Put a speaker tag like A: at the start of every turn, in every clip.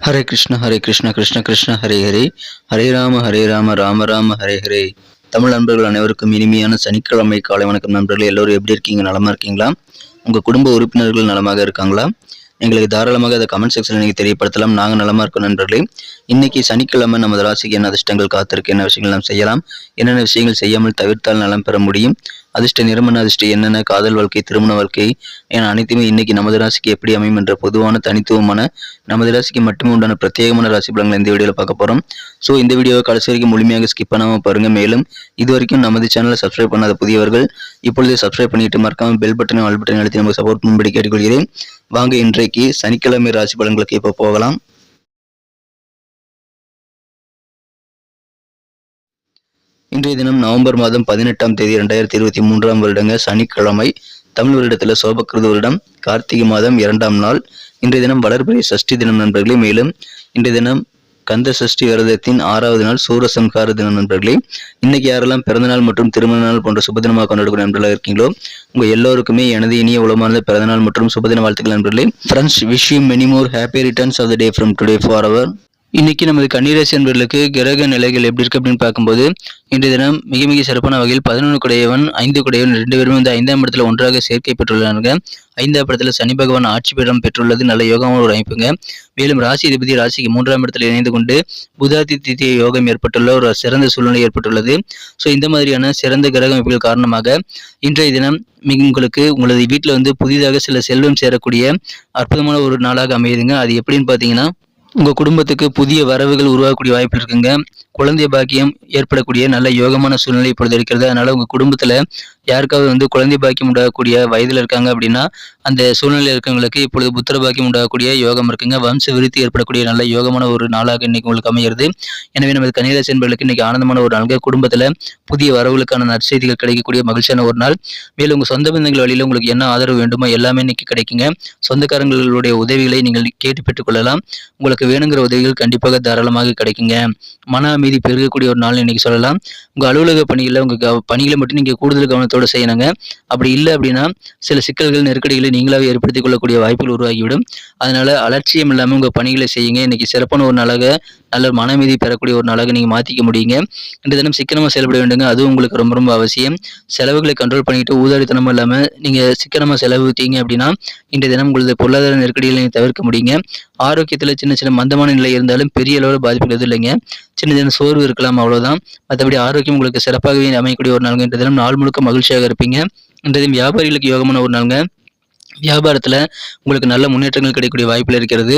A: ஹரே கிருஷ்ண கிருஷ்ண கிருஷ்ண ஹரே ஹரே, ஹரே ராம ராம ராம ஹரே ஹரே. தமிழ் நண்பர்கள் அனைவருக்கும் இனிமையான சனிக்கிழமை காலை வணக்கம் நண்பர்கள். எல்லோரும் எப்படி இருக்கீங்க? நலமா இருக்கீங்களா? உங்கள் குடும்ப உறுப்பினர்கள் நலமாக இருக்காங்களா? எங்களுக்கு தாராளமாக அதை கமெண்ட் செக்ஷனில் நீங்கள் தெரியப்படுத்தலாம். நாங்கள் நலமாக இருக்கோம் நண்பர்களே. இன்னைக்கு சனிக்கிழமை நமது ராசிக்கு என்ன அதிர்ஷ்டங்கள் காத்திருக்கு, என்ன விஷயங்கள் நாம் செய்யலாம், என்னென்ன விஷயங்கள் செய்யாமல் தவிர்த்தால் நலம் பெற முடியும், அதிர்ஷ்ட நிறமன அதிர்ஷ்டம் என்னென்ன, காதல் வாழ்க்கை, திருமண வாழ்க்கை என அனைத்துமே இன்னைக்கு நமது ராசிக்கு எப்படி அமையும் என்ற பொதுவான தனித்துவமான நமது ராசிக்கு மட்டுமே உண்டான பிரத்யேகமான ராசி பலன்களை இந்த வீடியோவில் பார்க்க போகிறோம். ஸோ இந்த வீடியோவை கடைசி வரைக்கும் முழுமையாக ஸ்கிப் பண்ணாமல் பாருங்க. மேலும் இது வரைக்கும் நமது சேனலை சப்ஸ்கிரைப் பண்ணாத புதியவர்கள் இப்பொழுதே சப்ஸ்கிரைப் பண்ணிட்டு மறக்காம பெல் பட்டனை ஆல் பட்டனை அழுத்தி நமக்கு சப்போர்ட் பண்ணும்படி கேட்டுக்கொள்கிறேன். வாங்க இன்றைக்கு சனிக்கிழமை ராசி பலன்களுக்கு இப்போ போகலாம். இன்றைய தினம் நவம்பர் மாதம் 18ஆம் தேதி 2023 வருடங்க சனிக்கிழமை. தமிழ் வருடத்தில் சோபக்கிருது வருடம் கார்த்திகை மாதம் 2ஆம் நாள். இன்றைய தினம் வளர்பிறை சஷ்டி தினம் நண்பர்களே. மேலும் இன்றைய தினம் கந்த சஷ்டி விரதத்தின் 6வது நாள் சூரசம்ஹார தினம் நண்பர்களே. இன்னைக்கு யாரெல்லாம் பிறந்தநாள் மற்றும் திருமண நாள் போன்ற சுபதினமாக கொண்டாடுகிற நண்பர்களாக இருக்கீங்களோ உங்க எல்லோருக்குமே எனது இனிய உளமார்ந்த பிறந்தநாள் மற்றும் சுபதின வாழ்த்துக்கள் நண்பர்களே. Friends, wish you many more happy returns of the day from today for our. இன்னைக்கு நமது கன்னிராசி என்பவர்களுக்கு கிரக நிலைகள் எப்படி இருக்கு அப்படின்னு பார்க்கும்போது இன்றைய தினம் மிக மிக சிறப்பான வகையில் 11 குடையவன் 5 குடையவன் 2 பேருமே 5ஆம் இடத்துல ஒன்றாக சேர்க்கை பெற்றுள்ளாங்க. 5ஆம் இடத்துல சனி பகவான் ஆட்சி பீடம் பெற்றுள்ளது நல்ல யோகமான ஒரு அமைப்புங்க. மேலும் ராசி அதிபதி ராசிக்கு 3ஆம் இடத்துல இணைந்து கொண்டு புதாதித்ய யோகம் ஏற்பட்டுள்ள ஒரு சிறந்த சூழ்நிலை ஏற்பட்டுள்ளது. ஸோ இந்த மாதிரியான சிறந்த கிரக அமைப்புகள் காரணமாக இன்றைய தினம் உங்களுக்கு உங்களது வீட்டில் புதிதாக சில செல்வம் சேரக்கூடிய அற்புதமான ஒரு நாளாக அமையுதுங்க. அது எப்படின்னு பார்த்தீங்கன்னா, உங்கள் குடும்பத்துக்கு புதிய வரவுகள் உருவாகக்கூடிய வாய்ப்பு இருக்குங்க. குழந்தை பாக்கியம் ஏற்படக்கூடிய நல்ல யோகமான சூழ்நிலை இப்பொழுது இருக்கிறது. அதனால உங்கள் குடும்பத்தில் யாருக்காவது குழந்தை பாக்கியம் உண்டாகக்கூடிய வயதில் இருக்காங்க அப்படின்னா அந்த சூழ்நிலையில் இருக்கவங்களுக்கு இப்பொழுது புத்திர பாக்கியம் உண்டாகக்கூடிய யோகம் இருக்குங்க. வம்ச விருத்தி ஏற்படக்கூடிய நல்ல யோகமான ஒரு நாளாக இன்னைக்கு உங்களுக்கு அமைகிறது. எனவே நமது கன்னிராசி என்பவர்களுக்கு இன்னைக்கு ஆனந்தமான ஒரு நாள். குடும்பத்தில் புதிய வரவுகளுக்கான நற்செய்திகள் கிடைக்கக்கூடிய மகிழ்ச்சியான ஒரு நாள். மேலும் உங்கள் சொந்த பந்தங்கள் வழியில் உங்களுக்கு என்ன ஆதரவு வேண்டுமோ எல்லாமே இன்னைக்கு கிடைக்குங்க. சொந்தக்காரங்களுடைய உதவிகளை நீங்கள் கேட்டு பெற்றுக்கொள்ளலாம். உங்களுக்கு வேணுங்கிற உதவிகள் கண்டிப்பாக தாராளமாக கிடைக்குங்க. மன அமைதி பெருகக்கூடிய ஒரு நாள் இன்னைக்கு சொல்லலாம். உங்க அலுவலக பணிகளில் உங்க பணிகளை மட்டும் நீங்க கூடுதல் கவனத்தோடு செய்யணுங்க. அப்படி இல்லை அப்படின்னா சில சிக்கல்கள் நெருக்கடிகளை நீங்களாவே ஏற்படுத்திக் கொள்ளக்கூடிய வாய்ப்புகள் உருவாகிவிடும். அதனால அலட்சியம் இல்லாமல் உங்க பணிகளை செய்யுங்க. இன்னைக்கு சிறப்பான ஒரு நாளாக நல்ல மன அமைதி பெறக்கூடிய ஒரு நாளாக நீங்க மாத்திக்க முடியுங்க. இன்றைய தினம் சிக்கனமா செயல்பட வேண்டுங்க. அதுவும் உங்களுக்கு ரொம்ப ரொம்ப அவசியம். செலவுகளை கண்ட்ரோல் பண்ணிட்டு ஊதாரித்தனமும் இல்லாம நீங்க சிக்கனமா செலவுத்தீங்க அப்படின்னா இன்றைய தினம் உங்களது பொருளாதார நெருக்கடிகளை நீங்க தவிர்க்க முடியுங்க. ஆரோக்கியத்துல சின்ன சின்ன மந்தமான நிலை இருந்தாலும் பெரிய அளவில் பாதிப்புகள் எதுவும் இல்லைங்க. சின்ன சின்ன சோர்வு இருக்கலாம், அவ்வளவுதான். மற்றபடி ஆரோக்கியம் உங்களுக்கு சிறப்பாகவே அமையக்கூடிய ஒரு நாளுங்க. இன்றைய தினம் நாள் முழுக்க மகிழ்ச்சியாக இருப்பீங்க. இன்றைய தினம் வியாபாரிகளுக்கு யோகமான ஒரு நாளுங்க. வியாபாரத்தில் உங்களுக்கு நல்ல முன்னேற்றங்கள் கிடைக்கக்கூடிய வாய்ப்பில் இருக்கிறது.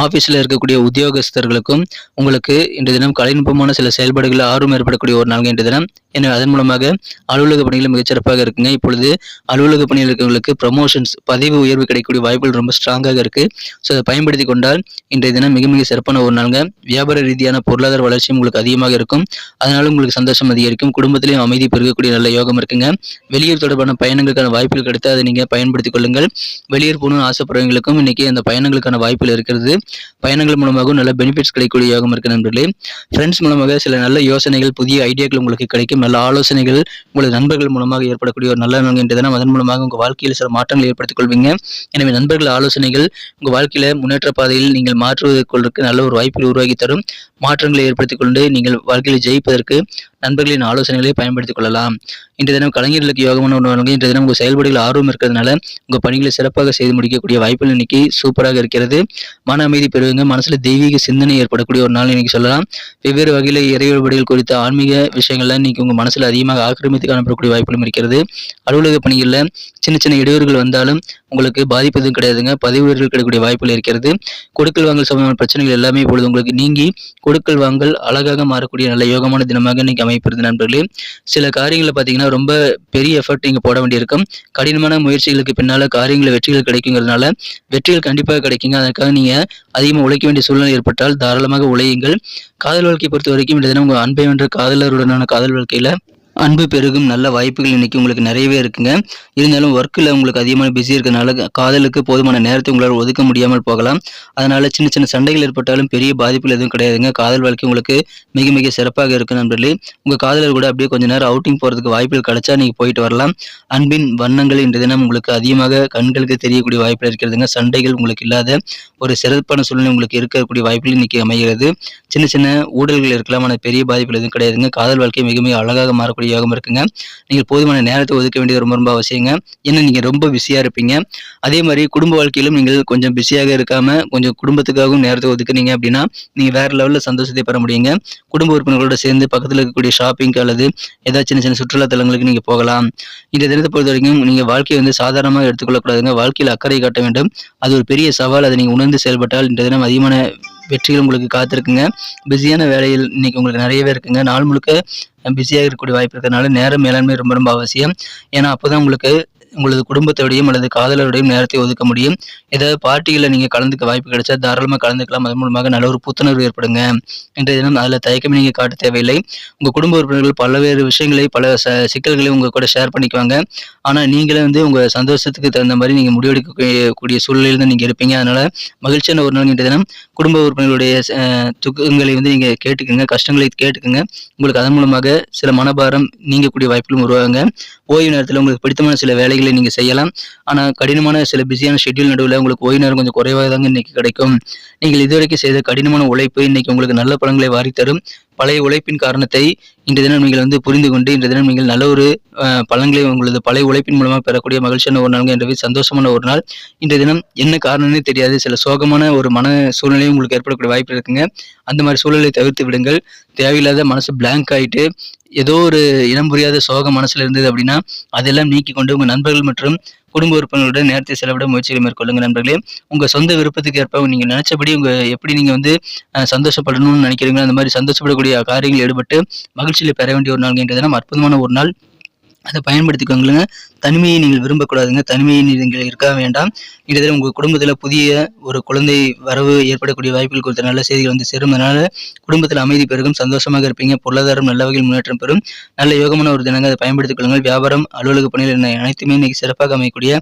A: ஆஃபீஸில் இருக்கக்கூடிய உத்தியோகஸ்தர்களுக்கும் உங்களுக்கு இன்றைய தினம் கலைநுட்பமான சில செயல்பாடுகளில் ஆர்வம் ஏற்படக்கூடிய ஒரு நாள் இன்றைய தினம். எனவே அதன் மூலமாக அலுவலக பணிகள் மிகச்சிறப்பாக இருக்குங்க. இப்பொழுது அலுவலக பணியில் இருக்கிறவங்களுக்கு ப்ரமோஷன்ஸ், பதவி உயர்வு கிடைக்கக்கூடிய வாய்ப்புகள் ரொம்ப ஸ்ட்ராங்காக இருக்கு. ஸோ அதை பயன்படுத்தி கொண்டால் இன்றைய தினம் மிக மிக சிறப்பான ஒரு நாளுங்க. வியாபார ரீதியான பொருளாதார வளர்ச்சியும் உங்களுக்கு அதிகமாக இருக்கும். அதனால உங்களுக்கு சந்தோஷம் அதிகரிக்கும். குடும்பத்திலையும் அமைதி பெருகக்கூடிய நல்ல யோகம் இருக்குங்க. வெளியூர் தொடர்பான பயணங்களுக்கான வாய்ப்புகள் கிடைத்து அதை நீங்கள் பயன்படுத்திக் கொள்ளுங்கள். வெளியூர் போகணும்னு ஆசைப்படுறவங்களுக்கும் இன்னைக்கு அந்த பயணங்களுக்கான வாய்ப்புகள் இருக்கிறது. பயணங்கள் மூலமாகவும் நல்ல பெனிஃபிட்ஸ் கிடைக்கக்கூடிய யோகம் இருக்கு நண்பர்களே. ஃப்ரெண்ட்ஸ் மூலமாக சில நல்ல யோசனைகள், புதிய ஐடியாக்கள் உங்களுக்கு கிடைக்கும். நல்ல ஆலோசனைகள் உங்களது நண்பர்கள் மூலமாக ஏற்படக்கூடிய ஒரு நல்ல நாள் இன்றைய தினம். அதன் மூலமாக உங்கள் வாழ்க்கையில் சில மாற்றங்களை ஏற்படுத்திக் கொள்வீங்க. எனவே நண்பர்கள் ஆலோசனைகள் உங்கள் வாழ்க்கையில முன்னேற்ற பாதையில் நீங்கள் மாற்றுவதற்கு நல்ல ஒரு வாய்ப்புகள் உருவாக்கி தரும். மாற்றங்களை ஏற்படுத்திக் கொண்டு நீங்கள் வாழ்க்கையில் ஜெயிப்பதற்கு நண்பர்களின் ஆலோசனைகளை பயன்படுத்திக் கொள்ளலாம். இன்றைய தினம் கலைஞர்களுக்கு யோகமான உணவு. இன்றைய தினம் உங்கள் செயல்பாடுகள் ஆர்வம் இருக்கிறதுனால உங்கள் பணிகளை சிறப்பாக செய்து முடிக்கக்கூடிய வாய்ப்புகள் இன்னைக்கு சூப்பராக இருக்கிறது. மன அமைதி பெறுவீங்க. மனசுல தெய்வீக சிந்தனை ஏற்படக்கூடிய ஒரு நாள் இன்னைக்கு சொல்லலாம். வெவ்வேறு வகையில் இறை வழிபாடுகள் குறித்த ஆன்மீக விஷயங்கள்லாம் இன்னைக்கு உங்க மனசுல அதிகமாக ஆக்கிரமித்து காணப்படக்கூடிய வாய்ப்புகளும் இருக்கிறது. அலுவலக பணிகளில் சின்ன சின்ன இடையூறுகள் வந்தாலும் உங்களுக்கு பாதிப்பு எதுவும் கிடையாதுங்க. பதவி உயர்வுகள் கிடைக்கக்கூடிய வாய்ப்புகள் இருக்கிறது. கொடுக்கல் வாங்கல் சம்பந்தமான பிரச்சனைகள் எல்லாமே இப்பொழுது உங்களுக்கு நீங்கி கொடுக்கல் வாங்கல் அழகாக மாறக்கூடிய நல்ல யோகமான தினமாக இன்னைக்கு அமைப்பிருது நண்பர்களே. சில காரியங்களை பார்த்தீங்கன்னா ரொம்ப பெரிய எஃபர்ட் நீங்க போட வேண்டியிருக்கும். கடினமான முயற்சிகளுக்கு பின்னால காரியங்களை வெற்றிகள் கிடைக்குங்கிறதுனால வெற்றிகள் கண்டிப்பாக கிடைக்குங்க. அதற்காக நீங்க அதிகமாக உழைக்க வேண்டிய சூழ்நிலை ஏற்பட்டால் தாராளமாக உழையுங்கள். காதல் வாழ்க்கையை பொறுத்த வரைக்கும் இந்த தினம் உங்க அன்பை வென்ற காதலருடனான காதல் வாழ்க்கையில அன்பு பெருகும் நல்ல வாய்ப்புகள் இன்னைக்கு உங்களுக்கு நிறையவே இருக்குங்க. இருந்தாலும் ஒர்க்கில் உங்களுக்கு அதிகமான பிஸி இருக்கிறதுனால காதலுக்கு போதுமான நேரத்தை உங்களால் ஒதுக்க முடியாமல் போகலாம். அதனால சின்ன சின்ன சண்டைகள் ஏற்பட்டாலும் பெரிய பாதிப்புகள் எதுவும் கிடையாதுங்க. காதல் வாழ்க்கை உங்களுக்கு மிக மிக சிறப்பாக இருக்கும் நண்பர்களே. உங்கள் காதலர் கூட அப்படியே கொஞ்ச நேரம் அவுட்டிங் போகிறதுக்கு வாய்ப்புகள் கிடைச்சா நீங்கள் போயிட்டு வரலாம். அன்பின் வண்ணங்கள் இன்றைய தினம் உங்களுக்கு அதிகமாக கண்களுக்கு தெரியக்கூடிய வாய்ப்புகள் இருக்கிறதுங்க. சண்டைகள் உங்களுக்கு இல்லாத ஒரு சிறப்பான சூழ்நிலை உங்களுக்கு இருக்கக்கூடிய வாய்ப்புகள் இன்னைக்கு அமைகிறது. சின்ன சின்ன ஊழல்கள் இருக்கலாம், ஆனால் பெரிய பாதிப்புகள் எதுவும் கிடையாதுங்க. காதல் வாழ்க்கை மிக மிக அழகாக மாறக்கூடிய யோகம் இருக்குங்க. நீங்கள் போதுமான நேரத்தை ஒதுக்க வேண்டியது ரொம்ப ரொம்ப அவசியங்க. ஏன்னா நீங்க ரொம்ப பிஸியா இருப்பீங்க. அதே மாதிரி குடும்ப வாழ்க்கையிலும் நீங்கள் கொஞ்சம் பிஸியாக இருக்காம கொஞ்சம் குடும்பத்துக்காகவும் நேரத்தை ஒதுக்குனீங்க அப்படின்னா நீங்க வேற லெவல்ல சந்தோஷத்தை பெற முடியுங்க. குடும்ப உறுப்பினர்களோட சேர்ந்து பக்கத்துல இருக்கக்கூடிய ஷாப்பிங் அல்லது ஏதாவது சின்ன சின்ன சுற்றுலா தலங்களுக்கு நீங்க போகலாம். இந்த தினத்தை பொறுத்த வரைக்கும் நீங்க வாழ்க்கையை சாதாரணமாக எடுத்துக்கொள்ளக்கூடாதுங்க. வாழ்க்கையில் அக்கறை காட்ட வேண்டும். அது ஒரு பெரிய சவால். அதை நீங்க உணர்ந்து செயல்பட்டால் இந்த தினம் அதிகமான வெற்றிகள் உங்களுக்கு காத்திருக்குங்க. பிஸியான வேலையில் இன்னைக்கு உங்களுக்கு நிறையவே இருக்குங்க. நாள் முழுக்க பிஸியாக இருக்கக்கூடிய வாய்ப்பு இருக்கிறதுனால நேர மேலாண்மை ரொம்ப ரொம்ப அவசியம். ஏன்னா அப்போதான் உங்களுக்கு உங்களது குடும்பத்தோடையும் அல்லது காதலருடையும் நேரத்தை ஒதுக்க முடியும். ஏதாவது பார்ட்டிகளில் நீங்கள் கலந்துக்க வாய்ப்பு கிடைச்சா தாராளமாக கலந்துக்கலாம். அதன் மூலமாக நல்ல ஒரு புத்துணர்வு ஏற்படுங்க. இன்றைய தினம் அதில் தயக்கமே நீங்கள் காட்ட தேவையில்லை. உங்கள் குடும்ப உறுப்பினர்கள் பல்வேறு விஷயங்களை பல சிக்கல்களை உங்கள் கூட ஷேர் பண்ணிக்குவாங்க. ஆனால் நீங்களே உங்கள் சந்தோஷத்துக்கு தகுந்த மாதிரி நீங்கள் முடிவெடுக்கக்கூடிய சூழ்நிலையில் தான் நீங்கள் இருப்பீங்க. அதனால் மகிழ்ச்சியான ஒரு நாள் இன்றைய தினம் குடும்ப உறுப்பினர்களுடைய துக்கங்களை நீங்கள் கேட்டுக்குங்க, கஷ்டங்களை கேட்டுக்குங்க. உங்களுக்கு அதன் மூலமாக சில மனபாரம் நீங்கக்கூடிய வாய்ப்புகளும் உருவாங்க. ஓய்வு நேரத்தில் உங்களுக்கு பிடித்தமான சில வேலைகளை நீங்க செய்யலாம். ஆனா கடினமான சில பிஸியான ஷெட்யூல் நடுவில் உங்களுக்கு ஓய்வு நேரம் கொஞ்சம் குறைவாக தாங்க இன்னைக்கு கிடைக்கும். நீங்கள் இதுவரைக்கும் செய்த கடினமான உழைப்பு இன்னைக்கு உங்களுக்கு நல்ல பலன்களை வாரித்தரும். பழைய உழைப்பின் காரணத்தை இன்றைய தினம் நீங்கள் புரிந்து கொண்டு இன்றைய தினம் நீங்கள் நல்ல ஒரு பலன்களை உங்களது பழைய உழைப்பின் மூலமாக பெறக்கூடிய மகிழ்ச்சியான ஒரு நாள் என்ற சந்தோஷமான ஒரு நாள். இன்றைய தினம் என்ன காரணம்னே தெரியாது, சில சோகமான ஒரு மன சூழ்நிலையும் உங்களுக்கு ஏற்படக்கூடிய வாய்ப்பு இருக்குங்க. அந்த மாதிரி சூழலை தவிர்த்து விடுங்கள். தேவையில்லாத மனசு பிளாங்க் ஆயிட்டு ஏதோ ஒரு இனம் புரியாத சோகம் மனசுல இருந்தது அப்படின்னா அதெல்லாம் நீக்கி கொண்டு உங்க நண்பர்கள் மற்றும் குடும்ப உறுப்பினர்களுடன் நேரத்தை செலவிட முயற்சிகளை மேற்கொள்ளுங்க நண்பர்களே. உங்க சொந்த விருப்பத்துக்கு ஏற்ப நீங்க நினைச்சபடி எப்படி நீங்க சந்தோஷப்படணும்னு நினைக்கிறீங்களோ அந்த மாதிரி சந்தோஷப்படக்கூடிய காரியங்கள் ஈடுபட்டு மகிழ்ச்சியில பெற வேண்டிய ஒரு நாள் என்ற தினம் அற்புதமான ஒரு நாள். அதை பயன்படுத்திக்கோங்களுங்க. தனிமையை நீங்கள் விரும்பக்கூடாதுங்க. தனிமையை நீங்கள் இருக்க வேண்டாம். இதில் உங்கள் குடும்பத்தில் புதிய ஒரு குழந்தை வரவு ஏற்படக்கூடிய வாய்ப்புகள் குறித்த நல்ல செய்திகள் சேரும். அதனால குடும்பத்தில் அமைதி பெருகும், சந்தோஷமாக இருப்பீங்க. பொருளாதாரம் நல்ல வகையில் முன்னேற்றம் பெறும். நல்ல யோகமான ஒரு தினங்க. அதை பயன்படுத்திக் கொள்ளுங்கள். வியாபாரம், அலுவலக பணிகள் அனைத்துமே இன்னைக்கு சிறப்பாக அமையக்கூடிய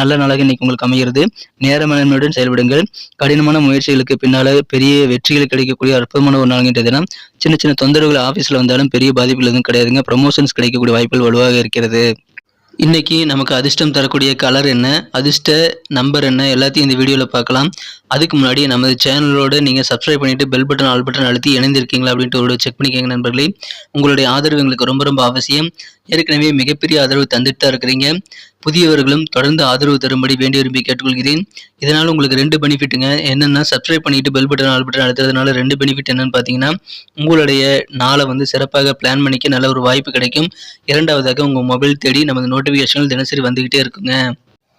A: நல்ல நாளாக இன்னைக்கு உங்களுக்கு அமைகிறது. நேர மேலாண்மையுடன் செயல்படுங்கள். கடினமான முயற்சிகளுக்கு பின்னால பெரிய வெற்றிகள் கிடைக்கக்கூடிய அற்புதமான ஒரு நாள் என்ற தினம். சின்ன சின்ன தொந்தரவுகள் ஆஃபீஸில் வந்தாலும் பெரிய பாதிப்புகள் எதுவும் கிடையாதுங்க. ப்ரமோஷன்ஸ் கிடைக்கக்கூடிய வாய்ப்புகள் வலுவாக இருக்கிறது. இன்னைக்கு நமக்கு அதிர்ஷ்டம் தரக்கூடிய கலர் என்ன, அதிர்ஷ்ட நம்பர் என்ன, எல்லாத்தையும் இந்த வீடியோவில் பார்க்கலாம். அதுக்கு முன்னாடி நமது சேனலோட நீங்கள் சப்ஸ்கிரைப் பண்ணிட்டு பெல் பட்டன் ஆல் பட்டன் அழுத்தி இணைந்திருக்கீங்களா அப்படின்ட்டு ஒரு செக் பண்ணிக்கோங்க நண்பர்களே. உங்களுடைய ஆதரவு எங்களுக்கு ரொம்ப ரொம்ப அவசியம். ஏற்கனவே மிகப்பெரிய ஆதரவு தந்துட்டு தான் இருக்கிறீங்க. புதியவர்களும் தொடர்ந்து ஆதரவு தரும்படி வேண்டி விரும்பி கேட்டுக்கொள்கிறேன். இதனால் உங்களுக்கு 2 பெனிஃபிட்டுங்க. என்னென்னா சப்ஸ்கிரைப் பண்ணிட்டு பெல் பட்டன் ஆல் பட்டன் அழுத்துறதுனால 2 பெனிஃபிட் என்னன்னு பார்த்தீங்கன்னா உங்களுடைய நாளை சிறப்பாக பிளான் பண்ணிக்க நல்ல ஒரு வாய்ப்பு கிடைக்கும். இரண்டாவதாக உங்கள் மொபைல் தேடி நமது நோட்டிஃபிகேஷன்கள் தினசரி வந்துக்கிட்டே இருக்குங்க.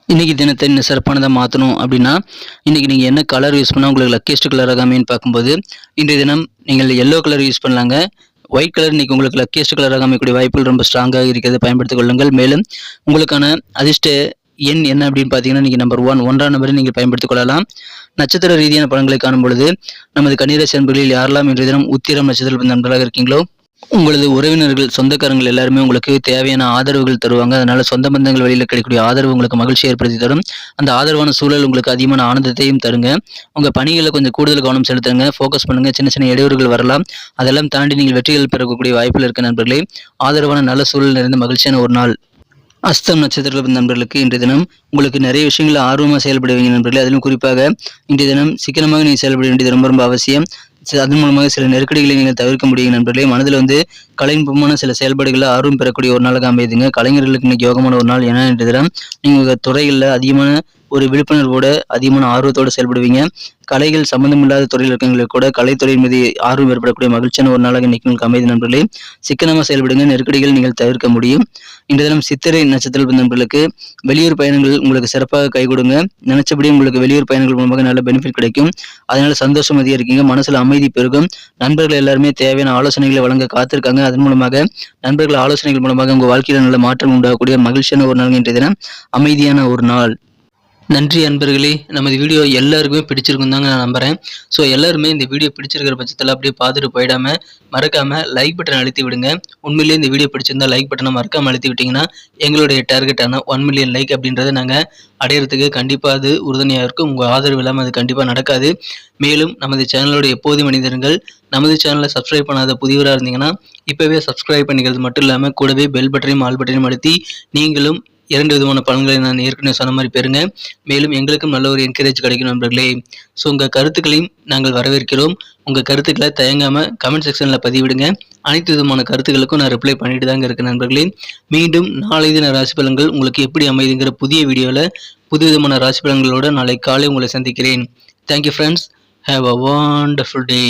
A: இன்றைக்கி தினத்தை இன்னும் சிறப்பானதாக மாற்றணும் அப்படின்னா இன்றைக்கி நீங்கள் என்ன கலர் யூஸ் பண்ணால் உங்களுக்கு லக்கியஸ்ட் கலராக அமைன்னு பார்க்கும்போது இன்றைய தினம் நீங்கள் எல்லோ கலர் யூஸ் பண்ணலாங்க. ஒயிட் கலர் இன்னைக்கு உங்களுக்கு லக்கியஸ்ட் கலராக அமைக்கக்கூடிய வாய்ப்புகள் ரொம்ப ஸ்ட்ராங்காக இருக்கிறது, பயன்படுத்திக் கொள்ளுங்கள். மேலும் உங்களுக்கான அதிர்ஷ்ட எண் என்ன அப்படின்னு பார்த்தீங்கன்னா நீங்கள் நம்பர் 1 நம்பரை நீங்கள் பயன்படுத்திக் கொள்ளலாம். நட்சத்திர ரீதியான பலன்களை காணும் பொழுது நமது கன்னிராசி நண்பர்களில் யாரெல்லாம் இன்றைய தினம் உத்திரம் நட்சத்திர நண்பர்களாக இருக்கீங்களோ உங்களது உறவினர்கள் சொந்தக்காரங்கள் எல்லாருமே உங்களுக்கு தேவையான ஆதரவுகள் தருவாங்க. அதனால சொந்த பந்தங்கள் வழியில் கிடைக்கக்கூடிய ஆதரவு உங்களுக்கு மகிழ்ச்சி ஏற்படுத்தி தரும். அந்த ஆதரவான சூழல் உங்களுக்கு அதிகமான ஆனந்தத்தையும் தருங்க. உங்கள் பணிகளில் கொஞ்சம் கூடுதல் கவனம் செலுத்துங்க, ஃபோக்கஸ் பண்ணுங்க. சின்ன சின்ன இடையூறுகள் வரலாம், அதெல்லாம் தாண்டி நீங்கள் வெற்றிகள் பெறக்கூடிய வாய்ப்பில் இருக்க நண்பர்களே. ஆதரவான நல்ல சூழல் நிறைந்த மகிழ்ச்சியான ஒரு நாள். அஸ்தம் நட்சத்திர நண்பர்களுக்கு இன்றைய தினம் உங்களுக்கு நிறைய விஷயங்கள் ஆர்வமாக செயல்படுவீங்க நண்பர்களே. அதிலும் குறிப்பாக இன்றைய தினம் சிக்கனமாக நீங்கள் செயல்பட வேண்டியது ரொம்ப ரொம்ப அவசியம். அதன் மூலமாக சில நெருக்கடிகளை நீங்கள் தவிர்க்க முடியும் நண்பர்களே. மனதில் கலைநுட்பமான சில செயல்பாடுகளில் ஆர்வம் பெறக்கூடிய ஒரு நாளாக அமையுதுங்க. கலைஞர்களுக்கு இன்னைக்கு யோகமான ஒரு நாள். ஏன்னா இன்றைய தினம் நீங்கள் துறைகளில் அதிகமான ஒரு விழிப்புணர்வோட அதிகமான ஆர்வத்தோடு செயல்படுவீங்க. கலைகள் சம்பந்தமில்லாத துறையில் இருக்கவங்களுக்கு கூட கலைத்துறையின் மீது ஆர்வம் ஏற்படக்கூடிய மகிழ்ச்சியான ஒரு நாளாக இன்னைக்கு உங்களுக்கு அமைதி நண்பர்களே. சிக்கனமாக செயல்படுங்க, நெருக்கடிகள் நீங்கள் தவிர்க்க முடியும். இன்றைய தினம் சித்திரை நட்சத்திர நண்பர்களுக்கு வெளியூர் பயணங்கள் உங்களுக்கு சிறப்பாக கை கொடுங்க. நினைச்சபடி உங்களுக்கு வெளியூர் பயணங்கள் மூலமாக நல்ல பெனிஃபிட் கிடைக்கும். அதனால சந்தோஷம் அதிகரிக்கீங்க, மனசுல அமைதி பெருகும். நண்பர்கள் எல்லாருமே தேவையான ஆலோசனைகளை வழங்க காத்திருக்காங்க. அதன் மூலமாக நண்பர்கள் ஆலோசனைகள் மூலமாக உங்க வாழ்க்கையில நல்ல மாற்றம் உண்டாகக்கூடிய மகிழ்ச்சியான ஒரு நாள். இன்றைய தினம் அமைதியான ஒரு நாள். நன்றி அன்பர்களே. நமது வீடியோ எல்லாருக்குமே பிடிச்சிருக்கும் தாங்க நான் நம்புறேன். ஸோ எல்லாருமே இந்த வீடியோ பிடிச்சிருக்கிற பட்சத்தில் அப்படியே பார்த்துட்டு போயிடாம மறக்காம லைக் பட்டன் அழுத்தி விடுங்க. உண்மையிலேயே இந்த வீடியோ பிடிச்சிருந்தா லைக் பட்டனை மறக்காம அழுத்தி விட்டீங்கன்னா எங்களுடைய டார்கெட்டான 1 மில்லியன் லைக் அப்படின்றத நாங்கள் அடையிறதுக்கு கண்டிப்பாக அது உறுதுணையாக இருக்கும். உங்கள் ஆதரவு இல்லாமல் அது கண்டிப்பாக நடக்காது. மேலும் நமது சேனலோட எப்போதும் மனிதர்கள் நமது சேனலை சப்ஸ்கிரைப் பண்ணாத புதியவராக இருந்தீங்கன்னா இப்போவே சப்ஸ்கிரைப் பண்ணிக்கிறது மட்டும் இல்லாமல் கூடவே பெல் பட்டனையும் ஆல் பட்டனையும் அழுத்தி நீங்களும் 2 விதமான பலன்களை நான் ஏற்கனவே சொன்ன மாதிரி பெறுங்க. மேலும் எங்களுக்கும் நல்ல ஒரு என்கரேஜ் கிடைக்கும் நண்பர்களே. ஸோ உங்கள் கருத்துக்களையும் நாங்கள் வரவேற்கிறோம். உங்கள் கருத்துக்களை தயங்காமல் கமெண்ட் செக்ஷனில் பதிவிடுங்க. அனைத்து விதமான கருத்துக்களுக்கும் நான் ரிப்ளை பண்ணிட்டு தாங்க இருக்கேன் நண்பர்களே. மீண்டும் நாளை தின ராசி பலன்கள் உங்களுக்கு எப்படி அமைதுங்கிற புதிய வீடியோவில் புது விதமான ராசி பலன்களோடு நாளை காலை உங்களை சந்திக்கிறேன். Thank you friends. Have a wonderful day.